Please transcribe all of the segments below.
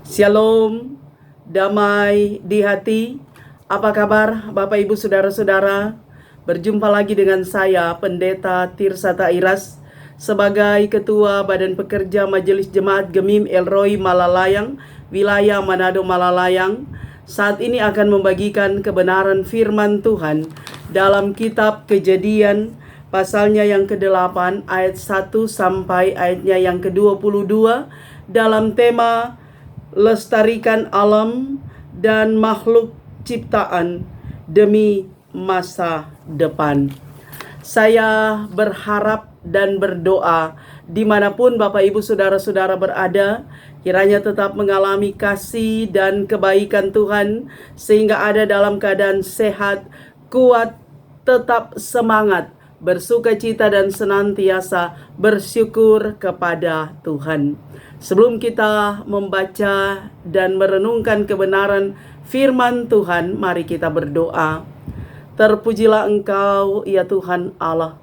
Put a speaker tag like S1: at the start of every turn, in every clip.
S1: Shalom, damai di hati. Apa kabar Bapak Ibu Saudara-saudara? Berjumpa lagi dengan saya Pendeta Tirsa Tairas sebagai Ketua Badan Pekerja Majelis Jemaat Gemim El Roy Malalayang, wilayah Manado Malalayang. Saat ini akan membagikan kebenaran firman Tuhan dalam kitab Kejadian pasalnya yang ke-8 ayat 1 sampai ayatnya yang ke-22 dalam tema lestarikan alam dan makhluk ciptaan demi masa depan. Saya berharap dan berdoa dimanapun Bapak Ibu Saudara-saudara berada, kiranya tetap mengalami kasih dan kebaikan Tuhan sehingga ada dalam keadaan sehat, kuat, tetap semangat, bersukacita dan senantiasa bersyukur kepada Tuhan. Sebelum kita membaca dan merenungkan kebenaran firman Tuhan, mari kita berdoa. Terpujilah Engkau, ya Tuhan Allah,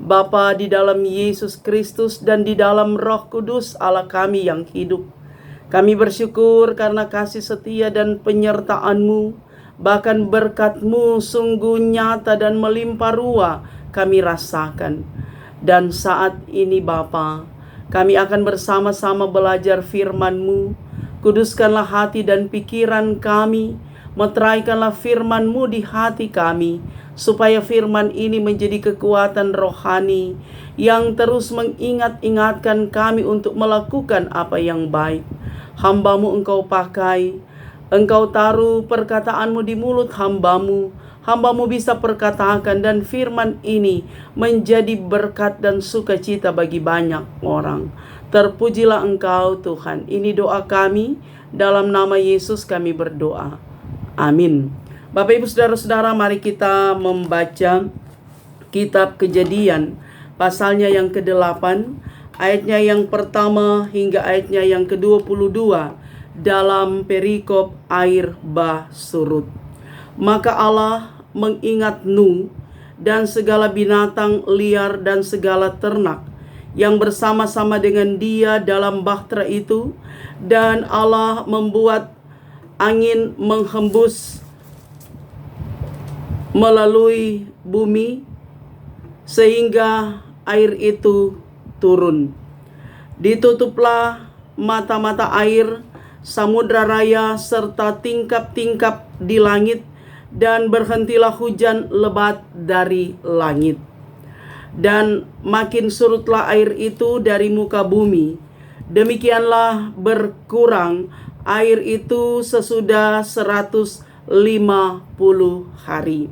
S1: Bapa di dalam Yesus Kristus dan di dalam Roh Kudus Allah kami yang hidup. Kami bersyukur karena kasih setia dan penyertaan-Mu, bahkan berkat-Mu sungguh nyata dan melimpah ruah kami rasakan. Dan saat ini Bapa, kami akan bersama-sama belajar firman-Mu. Kuduskanlah hati dan pikiran kami, meteraikanlah firman-Mu di hati kami, supaya firman ini menjadi kekuatan rohani yang terus mengingat-ingatkan kami untuk melakukan apa yang baik. Hamba-Mu Engkau pakai, Engkau taruh perkataan-Mu di mulut hamba-Mu. Hamba-Mu bisa perkatakan dan firman ini menjadi berkat dan sukacita bagi banyak orang. Terpujilah Engkau Tuhan. Ini doa kami, dalam nama Yesus kami berdoa. Amin. Bapak Ibu Saudara-saudara, mari kita membaca kitab Kejadian pasalnya yang ke-8, ayatnya yang pertama hingga ayatnya yang ke-22 dalam perikop air bah surut. Maka Allah mengingat Nuh dan segala binatang liar dan segala ternak yang bersama-sama dengan dia dalam bahtera itu, dan Allah membuat angin menghembus melalui bumi sehingga air itu turun. Ditutuplah mata-mata air, samudra raya serta tingkap-tingkap di langit, dan berhentilah hujan lebat dari langit. Dan makin surutlah air itu dari muka bumi. Demikianlah berkurang air itu sesudah 150 hari.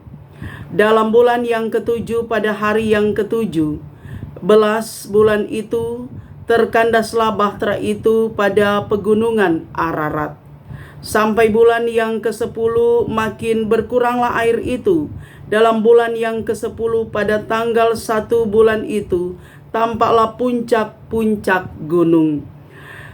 S1: Dalam bulan yang ketujuh, pada hari yang ketujuh belas bulan itu, terkandaslah bahtera itu pada pegunungan Ararat. Sampai bulan yang ke-10 makin berkuranglah air itu. Dalam bulan yang ke-10 pada tanggal 1 bulan itu, tampaklah puncak-puncak gunung.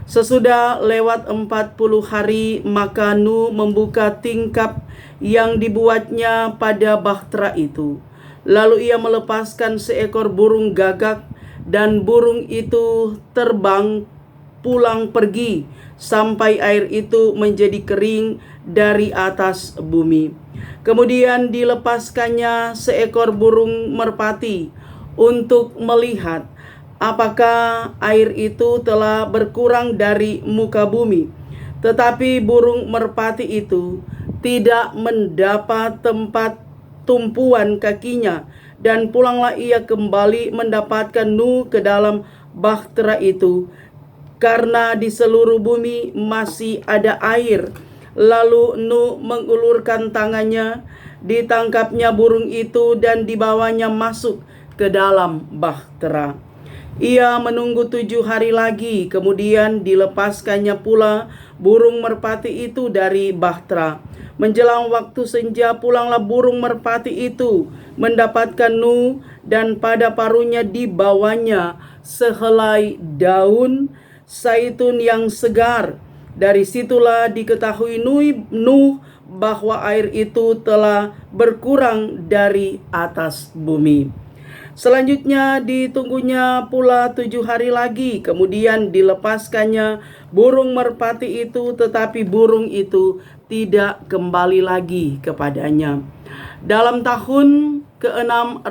S1: Sesudah lewat 40 hari, maka Nuh membuka tingkap yang dibuatnya pada bahtera itu. Lalu ia melepaskan seekor burung gagak, dan burung itu terbang pulang pergi sampai air itu menjadi kering dari atas bumi. Kemudian dilepaskannya seekor burung merpati untuk melihat apakah air itu telah berkurang dari muka bumi. Tetapi burung merpati itu tidak mendapat tempat tumpuan kakinya, dan pulanglah ia kembali mendapatkan Nuh ke dalam bahtera itu, karena di seluruh bumi masih ada air. Lalu Nuh mengulurkan tangannya, ditangkapnya burung itu dan dibawanya masuk ke dalam bahtera. Ia menunggu 7 hari lagi, kemudian dilepaskannya pula burung merpati itu dari bahtera. Menjelang waktu senja, pulanglah burung merpati itu mendapatkan Nuh, dan pada paruhnya dibawanya sehelai daun zaitun yang segar. Dari situlah diketahui Nuh bahwa air itu telah berkurang dari atas bumi. Selanjutnya ditunggunya pula 7 hari lagi, kemudian dilepaskannya burung merpati itu, tetapi burung itu tidak kembali lagi kepadanya. Dalam tahun ke-601,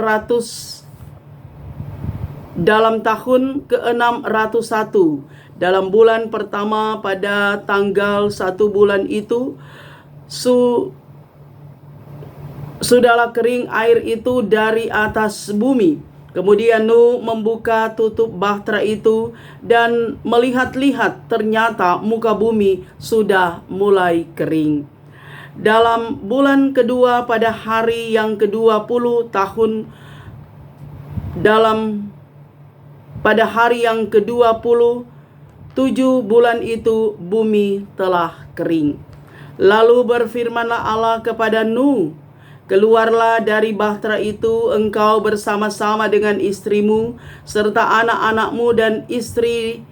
S1: dalam bulan pertama pada tanggal 1 bulan itu, sudahlah kering air itu dari atas bumi. Kemudian Nuh membuka tutup bahtera itu dan melihat-lihat, ternyata muka bumi sudah mulai kering. Dalam bulan kedua pada hari yang ke-20 pada hari yang ke-20 7 bulan itu bumi telah kering. Lalu berfirmanlah Allah kepada Nuh, keluarlah dari bahtera itu, engkau bersama-sama dengan istrimu, serta anak-anakmu dan istri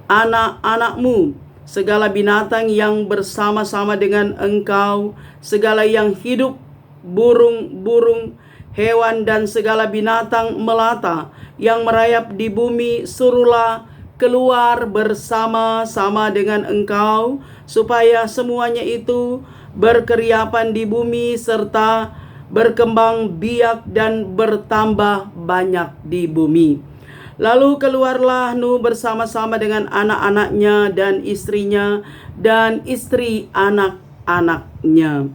S1: anak-anakmu, segala binatang yang bersama-sama dengan engkau, segala yang hidup, burung-burung, hewan dan segala binatang melata yang merayap di bumi, suruhlah keluar bersama-sama dengan engkau, supaya semuanya itu berkeriapan di bumi, serta berkembang biak dan bertambah banyak di bumi. Lalu keluarlah Nuh bersama-sama dengan anak-anaknya dan istrinya dan istri anak-anaknya.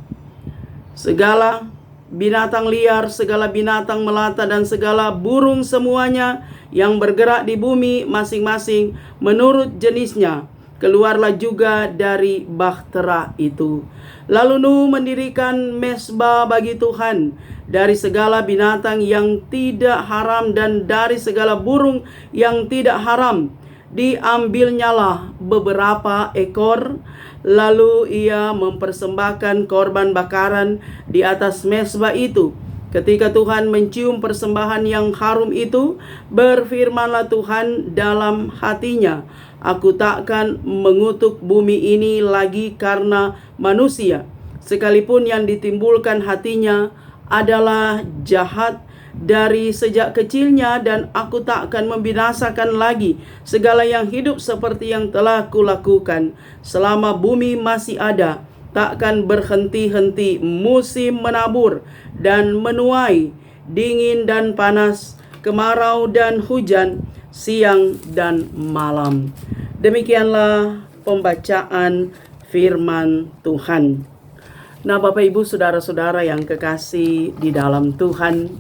S1: Segala binatang liar, segala binatang melata dan segala burung semuanya yang bergerak di bumi masing-masing menurut jenisnya, keluarlah juga dari bahtera itu. Lalu Nuh mendirikan mezbah bagi Tuhan dari segala binatang yang tidak haram dan dari segala burung yang tidak haram. Diambilnyalah beberapa ekor, lalu ia mempersembahkan korban bakaran di atas mezbah itu. Ketika Tuhan mencium persembahan yang harum itu, berfirmanlah Tuhan dalam hatinya, aku takkan mengutuk bumi ini lagi karena manusia, sekalipun yang ditimbulkan hatinya adalah jahat dari sejak kecilnya, dan aku takkan membinasakan lagi segala yang hidup seperti yang telah kulakukan selama bumi masih ada. Takkan berhenti-henti musim menabur dan menuai, dingin dan panas, kemarau dan hujan, siang dan malam. Demikianlah pembacaan firman Tuhan. Nah, Bapak Ibu Saudara-saudara yang kekasih di dalam Tuhan,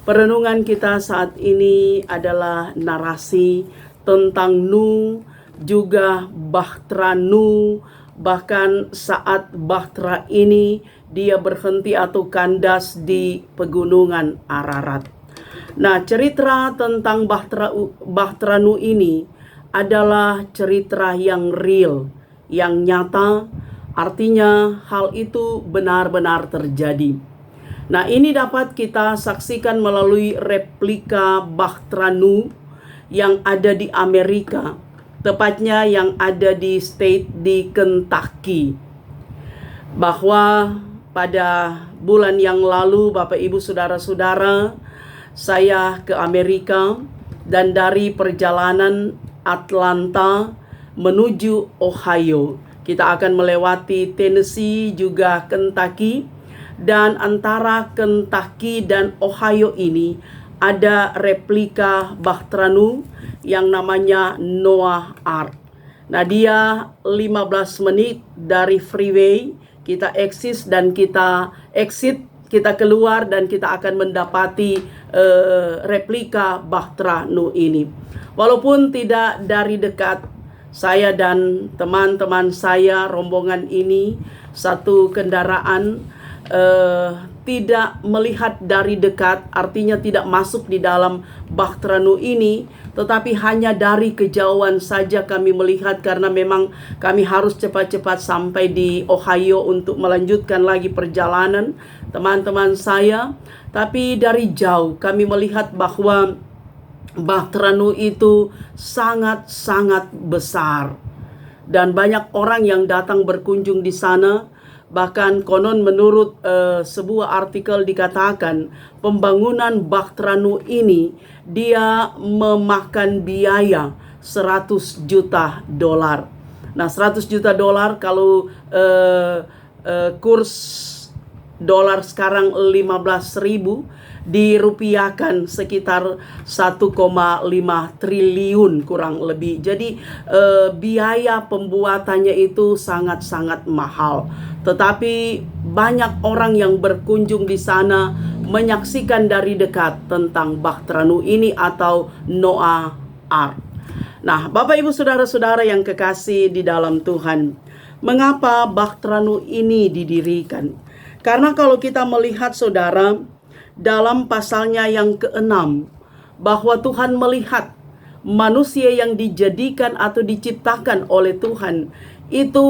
S1: perenungan kita saat ini adalah narasi tentang Nuh, juga bahtera Nuh. Bahkan saat bahtera ini dia berhenti atau kandas di pegunungan Ararat. Nah, cerita tentang bahtera Nuh ini adalah cerita yang real, yang nyata. Artinya hal itu benar-benar terjadi. Nah, ini dapat kita saksikan melalui replika bahtera Nuh yang ada di Amerika, tepatnya yang ada di Kentucky. Bahwa pada bulan yang lalu, Bapak Ibu Saudara-saudara, saya ke Amerika, dan dari perjalanan Atlanta menuju Ohio, kita akan melewati Tennessee juga Kentucky, dan antara Kentucky dan Ohio ini ada replika bahtera Nuh yang namanya Noah Ark. Nah, dia 15 menit dari freeway, kita exit, kita keluar dan kita akan mendapati replika bahtera Nuh ini. Walaupun tidak dari dekat, saya dan teman-teman saya, rombongan ini, satu kendaraan, tidak melihat dari dekat, artinya tidak masuk di dalam bahtera Nuh ini, tetapi hanya dari kejauhan saja kami melihat, karena memang kami harus cepat-cepat sampai di Ohio untuk melanjutkan lagi perjalanan teman-teman saya. Tapi dari jauh kami melihat bahwa bahtera Nuh itu sangat-sangat besar, dan banyak orang yang datang berkunjung di sana. Bahkan konon menurut sebuah artikel dikatakan pembangunan Bahtera Nuh ini dia memakan biaya 100 juta dolar. Nah, 100 juta dolar kalau kurs dolar sekarang 15.000 dirupiahkan sekitar 1,5 triliun kurang lebih. Jadi biaya pembuatannya itu sangat-sangat mahal. Tetapi banyak orang yang berkunjung di sana menyaksikan dari dekat tentang Bahtera Nuh ini atau Noah Ark. Nah, Bapak Ibu Saudara-saudara yang kekasih di dalam Tuhan, mengapa Bahtera Nuh ini didirikan? Karena kalau kita melihat saudara, dalam pasalnya yang ke-6, bahwa Tuhan melihat manusia yang dijadikan atau diciptakan oleh Tuhan, itu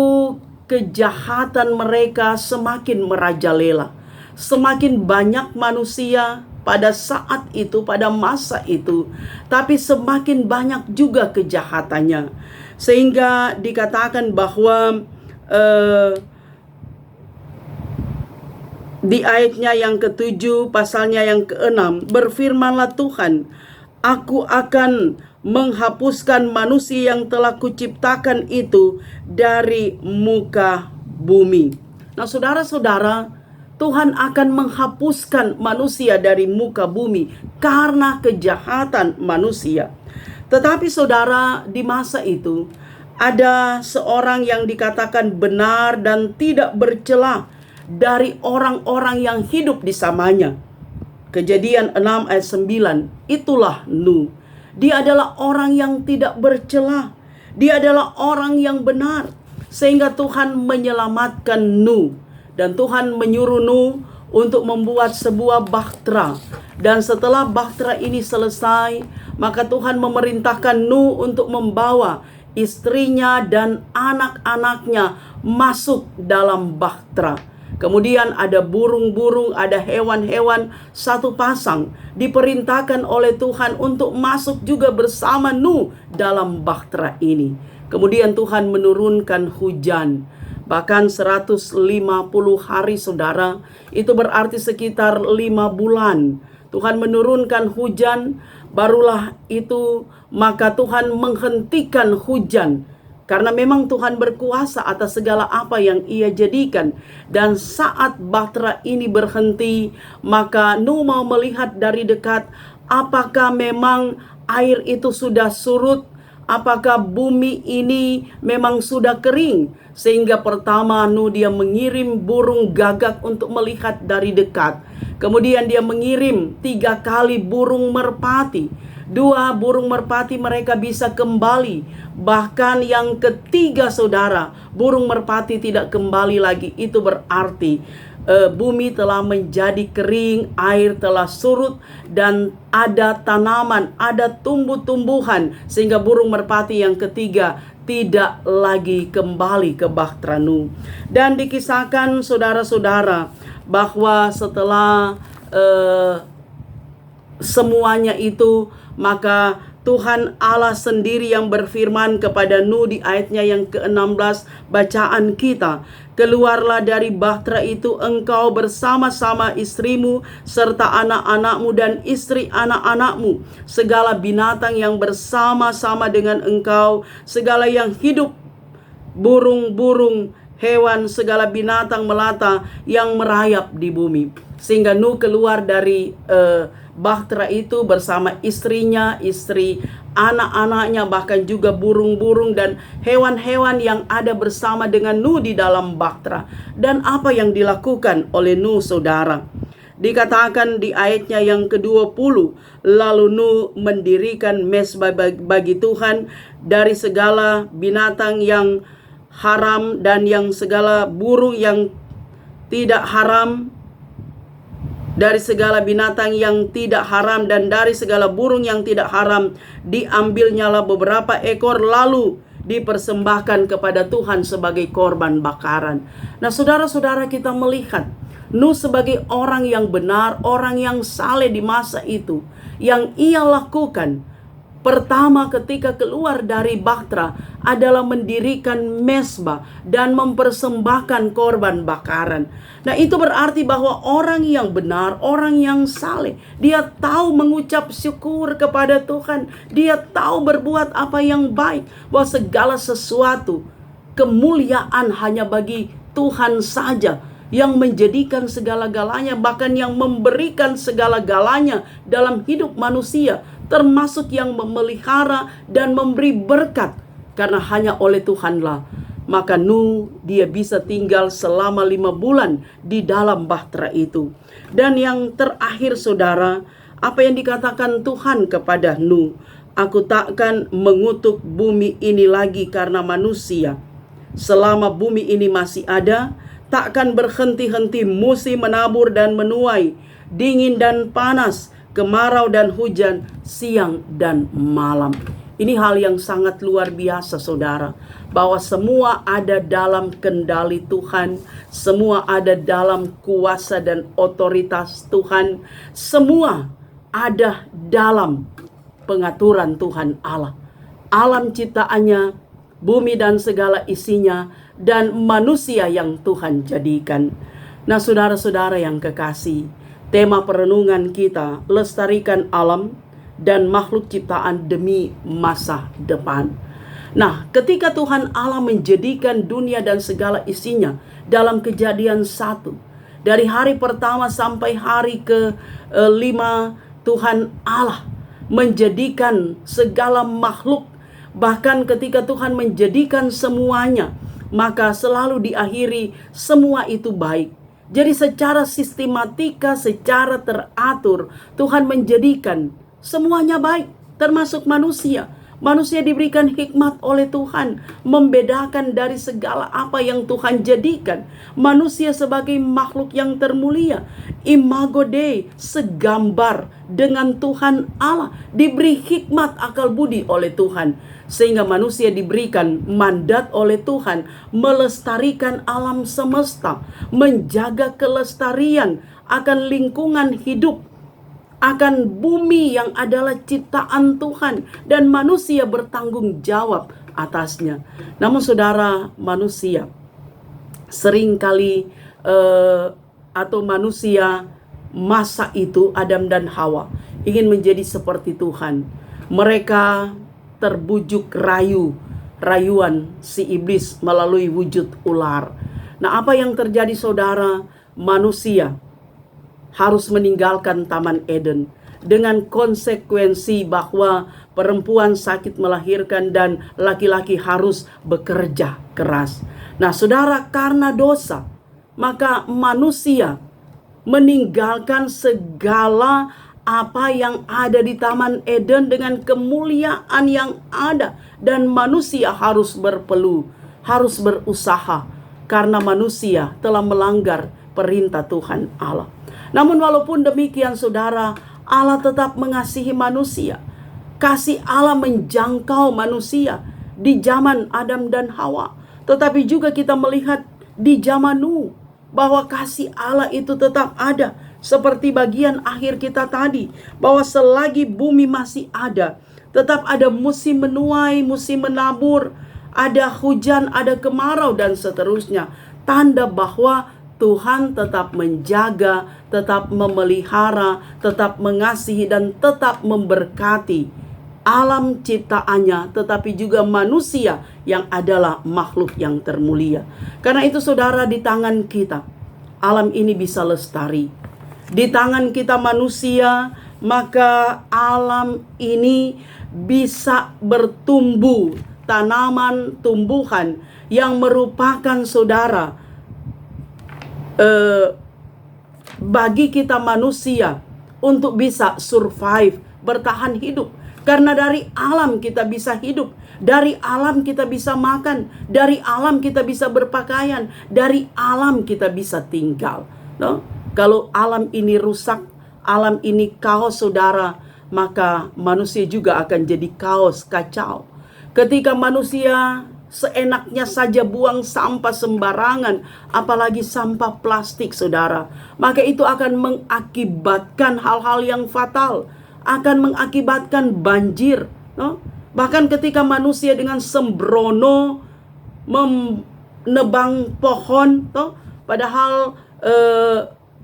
S1: kejahatan mereka semakin merajalela. Semakin banyak manusia pada saat itu, pada masa itu, tapi semakin banyak juga kejahatannya. Sehingga dikatakan bahwa di ayatnya yang ke-7, pasalnya yang ke-6, berfirmanlah Tuhan, aku akan menghapuskan manusia yang telah kuciptakan itu dari muka bumi. Nah, saudara-saudara, Tuhan akan menghapuskan manusia dari muka bumi karena kejahatan manusia. Tetapi saudara, di masa itu ada seorang yang dikatakan benar dan tidak bercela dari orang-orang yang hidup di samanya. Kejadian 6 ayat 9, itulah Nuh. Dia adalah orang yang tidak bercela. Dia adalah orang yang benar. Sehingga Tuhan menyelamatkan Nuh. Dan Tuhan menyuruh Nuh untuk membuat sebuah bahtera. Dan setelah bahtera ini selesai, maka Tuhan memerintahkan Nuh untuk membawa istrinya dan anak-anaknya masuk dalam bahtera. Kemudian ada burung-burung, ada hewan-hewan satu pasang diperintahkan oleh Tuhan untuk masuk juga bersama Nuh dalam bahtera ini. Kemudian Tuhan menurunkan hujan. Bahkan 150 hari saudara, itu berarti sekitar 5 bulan. Tuhan menurunkan hujan, barulah itu maka Tuhan menghentikan hujan. Karena memang Tuhan berkuasa atas segala apa yang Ia jadikan. Dan saat bahtera ini berhenti, maka Nuh mau melihat dari dekat apakah memang air itu sudah surut, apakah bumi ini memang sudah kering. Sehingga pertama Nuh dia mengirim burung gagak untuk melihat dari dekat. Kemudian dia mengirim 3 kali burung merpati. 2 burung merpati mereka bisa kembali. Bahkan yang ketiga saudara, burung merpati tidak kembali lagi. Itu berarti bumi telah menjadi kering, air telah surut, dan ada tanaman, ada tumbuh-tumbuhan. Sehingga burung merpati yang ketiga tidak lagi kembali ke bahtera Nuh. Dan dikisahkan saudara-saudara bahwa setelah semuanya itu, maka Tuhan Allah sendiri yang berfirman kepada Nuh di ayatnya yang ke-16 bacaan kita. Keluarlah dari bahtera itu engkau bersama-sama istrimu serta anak-anakmu dan istri anak-anakmu, segala binatang yang bersama-sama dengan engkau, segala yang hidup, burung-burung, hewan, segala binatang melata yang merayap di bumi. Sehingga Nuh keluar dari bahtera itu bersama istrinya, istri anak-anaknya, bahkan juga burung-burung dan hewan-hewan yang ada bersama dengan Nuh di dalam bahtera. Dan apa yang dilakukan oleh Nuh saudara? Dikatakan di ayatnya yang ke-20, lalu Nuh mendirikan mezbah bagi Tuhan dari segala binatang yang haram dan yang segala burung yang tidak haram, dari segala binatang yang tidak haram dan dari segala burung yang tidak haram, diambilnyalah beberapa ekor lalu dipersembahkan kepada Tuhan sebagai korban bakaran. Nah, saudara-saudara, kita melihat Nuh sebagai orang yang benar, orang yang saleh di masa itu. Yang ia lakukan Pertama, ketika keluar dari Bahtera adalah mendirikan mezbah dan mempersembahkan korban bakaran. Nah, itu berarti bahwa orang yang benar, orang yang saleh, dia tahu mengucap syukur kepada Tuhan. Dia tahu berbuat apa yang baik, bahwa segala sesuatu kemuliaan hanya bagi Tuhan saja, yang menjadikan segala-galanya, bahkan yang memberikan segala-galanya dalam hidup manusia, termasuk yang memelihara dan memberi berkat, karena hanya oleh Tuhanlah. Maka Nuh, dia bisa tinggal selama 5 bulan di dalam bahtera itu. Dan yang terakhir saudara, apa yang dikatakan Tuhan kepada Nuh, aku takkan mengutuk bumi ini lagi karena manusia. Selama bumi ini masih ada, takkan berhenti-henti musim menabur dan menuai, dingin dan panas, kemarau dan hujan, siang dan malam. Ini hal yang sangat luar biasa saudara, bahwa semua ada dalam kendali Tuhan, semua ada dalam kuasa dan otoritas Tuhan, semua ada dalam pengaturan Tuhan Allah. Alam ciptaannya, bumi dan segala isinya, dan manusia yang Tuhan jadikan. Nah, saudara-saudara yang kekasih, tema perenungan kita, lestarikan alam dan makhluk ciptaan demi masa depan. Nah, ketika Tuhan Allah menjadikan dunia dan segala isinya dalam Kejadian 1, dari hari pertama sampai hari ke-5, Tuhan Allah menjadikan segala makhluk. Bahkan ketika Tuhan menjadikan semuanya, maka selalu diakhiri semua itu baik. Jadi secara sistematika, secara teratur, Tuhan menjadikan semuanya baik, termasuk manusia. Manusia diberikan hikmat oleh Tuhan, membedakan dari segala apa yang Tuhan jadikan. Manusia sebagai makhluk yang termulia, imago Dei, segambar dengan Tuhan Allah, diberi hikmat akal budi oleh Tuhan. Sehingga manusia diberikan mandat oleh Tuhan melestarikan alam semesta, menjaga kelestarian akan lingkungan hidup, akan bumi yang adalah ciptaan Tuhan, dan manusia bertanggung jawab atasnya. Namun saudara, manusia seringkali atau manusia masa itu, Adam dan Hawa, ingin menjadi seperti Tuhan. Mereka terbujuk rayuan si iblis melalui wujud ular. Nah, apa yang terjadi saudara? Manusia harus meninggalkan Taman Eden dengan konsekuensi bahwa perempuan sakit melahirkan dan laki-laki harus bekerja keras. Nah, saudara, karena dosa, maka manusia meninggalkan segala apa yang ada di Taman Eden dengan kemuliaan yang ada, dan manusia harus berpeluh, harus berusaha karena manusia telah melanggar perintah Tuhan Allah. Namun walaupun demikian saudara, Allah tetap mengasihi manusia. Kasih Allah menjangkau manusia di zaman Adam dan Hawa. Tetapi juga kita melihat di zaman Nuh bahwa kasih Allah itu tetap ada. Seperti bagian akhir kita tadi, bahwa selagi bumi masih ada, tetap ada musim menuai, musim menabur, ada hujan, ada kemarau dan seterusnya. Tanda bahwa Tuhan tetap menjaga, tetap memelihara, tetap mengasihi, dan tetap memberkati alam ciptaannya, tetapi juga manusia yang adalah makhluk yang termulia. Karena itu saudara, di tangan kita alam ini bisa lestari. Di tangan kita manusia, maka alam ini bisa bertumbuh tanaman, tumbuhan yang merupakan saudara, bagi kita manusia untuk bisa survive, bertahan hidup. Karena dari alam kita bisa hidup, dari alam kita bisa makan, dari alam kita bisa berpakaian, dari alam kita bisa tinggal. No? Kalau alam ini rusak, alam ini kaos saudara, maka manusia juga akan jadi kaos, kacau. Ketika manusia seenaknya saja buang sampah sembarangan, apalagi sampah plastik saudara, maka itu akan mengakibatkan hal-hal yang fatal, akan mengakibatkan banjir, Bahkan ketika manusia dengan sembrono menebang pohon, padahal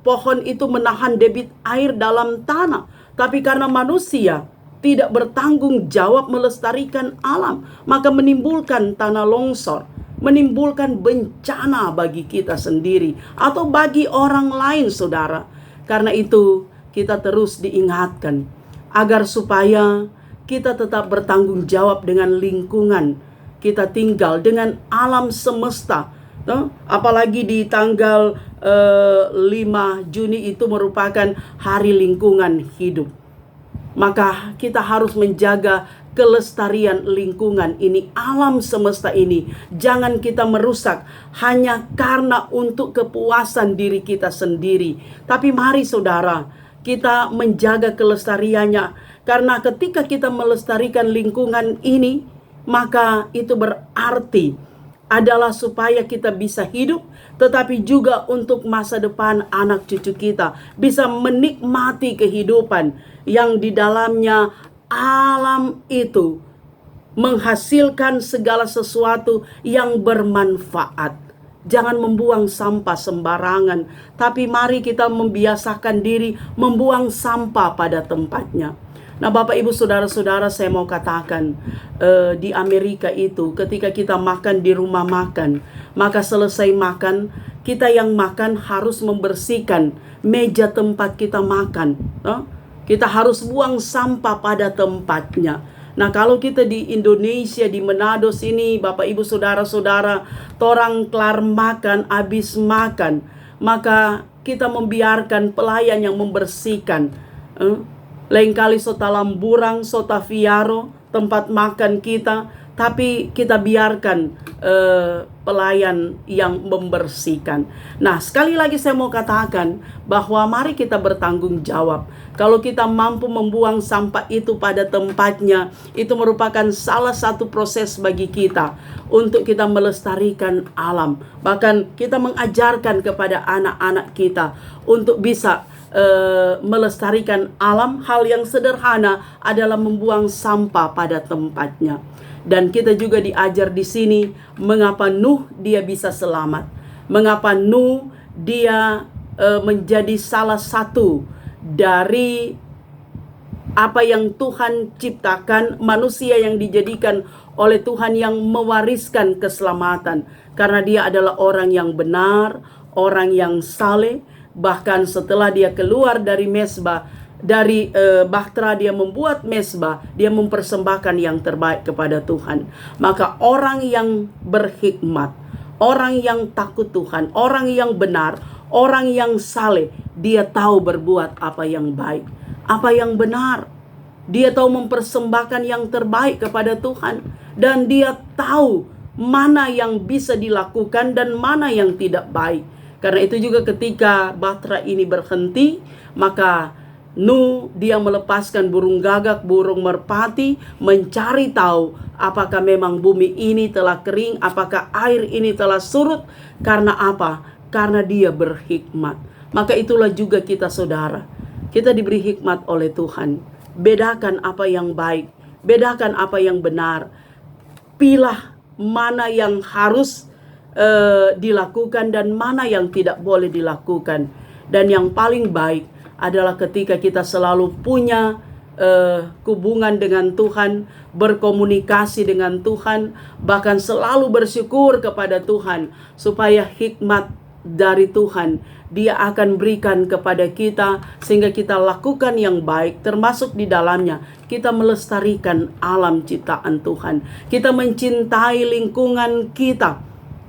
S1: pohon itu menahan debit air dalam tanah. Tapi karena manusia tidak bertanggung jawab melestarikan alam, maka menimbulkan tanah longsor, menimbulkan bencana bagi kita sendiri atau bagi orang lain, saudara. Karena itu kita terus diingatkan agar supaya kita tetap bertanggung jawab dengan lingkungan kita tinggal, dengan alam semesta. Apalagi di tanggal 5 Juni itu merupakan hari lingkungan hidup. Maka kita harus menjaga kelestarian lingkungan ini, alam semesta ini. Jangan kita merusak hanya karena untuk kepuasan diri kita sendiri. Tapi mari saudara, kita menjaga kelestariannya. Karena ketika kita melestarikan lingkungan ini, maka itu berarti adalah supaya kita bisa hidup, tetapi juga untuk masa depan anak cucu kita bisa menikmati kehidupan yang di dalamnya alam itu menghasilkan segala sesuatu yang bermanfaat. Jangan membuang sampah sembarangan, tapi mari kita membiasakan diri membuang sampah pada tempatnya. Nah, Bapak Ibu Saudara-saudara, saya mau katakan di Amerika itu ketika kita makan di rumah makan, maka selesai makan, kita yang makan harus membersihkan meja tempat kita makan. Kita harus buang sampah pada tempatnya. Nah, kalau kita di Indonesia, di Manado sini, Bapak Ibu Saudara-saudara, torang kelar makan, habis makan, maka kita membiarkan pelayan yang membersihkan. Lain kali sota lamburang, sota viaro, tempat makan kita, tapi kita biarkan pelayan yang membersihkan. Nah, sekali lagi saya mau katakan bahwa mari kita bertanggung jawab. Kalau kita mampu membuang sampah itu pada tempatnya, itu merupakan salah satu proses bagi kita untuk kita melestarikan alam. Bahkan kita mengajarkan kepada anak-anak kita untuk bisa melestarikan alam. Hal yang sederhana adalah membuang sampah pada tempatnya. Dan kita juga diajar di sini mengapa Nuh dia bisa selamat, mengapa Nuh dia menjadi salah satu dari apa yang Tuhan ciptakan, manusia yang dijadikan oleh Tuhan yang mewariskan keselamatan, karena dia adalah orang yang benar, orang yang saleh. Bahkan setelah dia keluar dari mesbah, dari bahtera dia membuat mesbah, dia mempersembahkan yang terbaik kepada Tuhan. Maka orang yang berhikmat, orang yang takut Tuhan, orang yang benar, orang yang saleh, dia tahu berbuat apa yang baik, apa yang benar. Dia tahu mempersembahkan yang terbaik kepada Tuhan, dan dia tahu mana yang bisa dilakukan dan mana yang tidak baik. Karena itu juga ketika bahtera ini berhenti, maka Nuh dia melepaskan burung gagak, burung merpati, mencari tahu apakah memang bumi ini telah kering, apakah air ini telah surut. Karena apa? Karena dia berhikmat. Maka itulah juga kita saudara, kita diberi hikmat oleh Tuhan. Bedakan apa yang baik, bedakan apa yang benar, pilah mana yang harus dilakukan dan mana yang tidak boleh dilakukan. Dan yang paling baik adalah ketika kita selalu punya hubungan dengan Tuhan, berkomunikasi dengan Tuhan, bahkan selalu bersyukur kepada Tuhan, supaya hikmat dari Tuhan Dia akan berikan kepada kita, sehingga kita lakukan yang baik, termasuk di dalamnya kita melestarikan alam ciptaan Tuhan, kita mencintai lingkungan kita.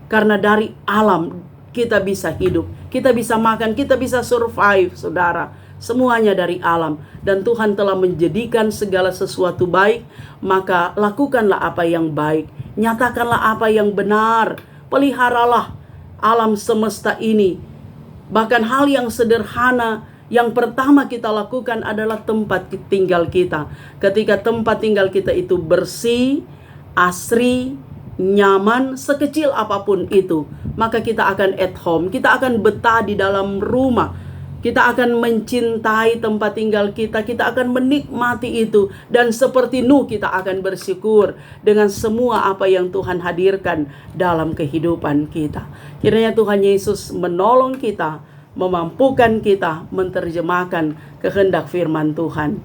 S1: Karena dari alam kita bisa hidup, kita bisa makan, kita bisa survive, saudara. Semuanya dari alam. Dan Tuhan telah menjadikan segala sesuatu baik. Maka lakukanlah apa yang baik, nyatakanlah apa yang benar, peliharalah alam semesta ini. Bahkan hal yang sederhana yang pertama kita lakukan adalah tempat tinggal kita. Ketika tempat tinggal kita itu bersih, asri, nyaman, sekecil apapun itu, maka kita akan at home, kita akan betah di dalam rumah. Kita akan mencintai tempat tinggal kita akan menikmati itu. Dan seperti Nuh kita akan bersyukur dengan semua apa yang Tuhan hadirkan dalam kehidupan kita. Kiranya Tuhan Yesus menolong kita, memampukan kita menerjemahkan kehendak firman Tuhan.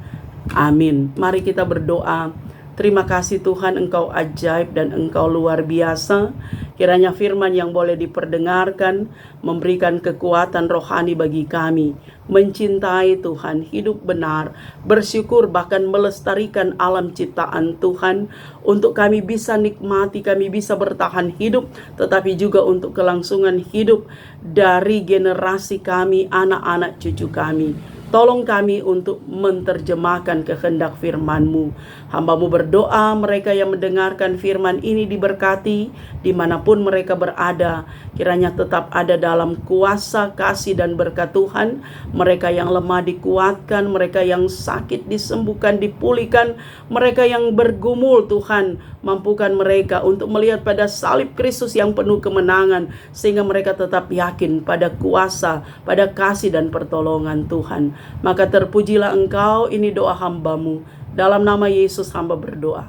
S1: Amin. Mari kita berdoa. Terima kasih Tuhan, Engkau ajaib dan Engkau luar biasa. Kiranya firman yang boleh diperdengarkan memberikan kekuatan rohani bagi kami. Mencintai Tuhan, hidup benar, bersyukur bahkan melestarikan alam ciptaan Tuhan. Untuk kami bisa nikmati, kami bisa bertahan hidup, tetapi juga untuk kelangsungan hidup dari generasi kami, anak-anak cucu kami. Tolong kami untuk menerjemahkan kehendak firman-Mu. Hamba-Mu berdoa mereka yang mendengarkan firman ini diberkati dimanapun mereka berada. Kiranya tetap ada dalam kuasa, kasih, dan berkat Tuhan. Mereka yang lemah dikuatkan, mereka yang sakit disembuhkan, dipulihkan. Mereka yang bergumul Tuhan, mampukan mereka untuk melihat pada salib Kristus yang penuh kemenangan. Sehingga mereka tetap yakin pada kuasa, pada kasih dan pertolongan Tuhan. Maka terpujilah Engkau, ini doa hamba-Mu. Dalam nama Yesus hamba berdoa.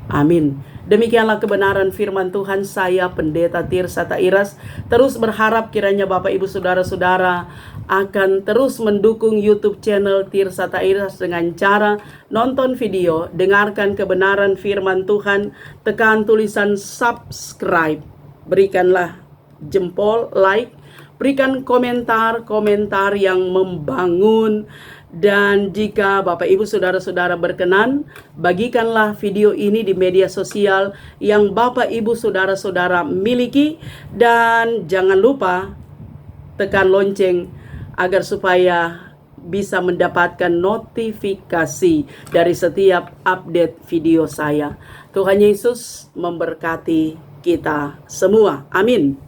S1: Amin. Demikianlah kebenaran firman Tuhan. Saya Pendeta Tirsa Tairas terus berharap kiranya Bapak Ibu Saudara-saudara akan terus mendukung YouTube channel Tirsa Tairas dengan cara nonton video, dengarkan kebenaran firman Tuhan, tekan tulisan subscribe, berikanlah jempol, like, berikan komentar yang membangun. Dan jika Bapak Ibu Saudara-saudara berkenan, bagikanlah video ini di media sosial yang Bapak Ibu Saudara-saudara miliki. Dan jangan lupa tekan lonceng agar supaya bisa mendapatkan notifikasi dari setiap update video saya. Tuhan Yesus memberkati kita semua. Amin.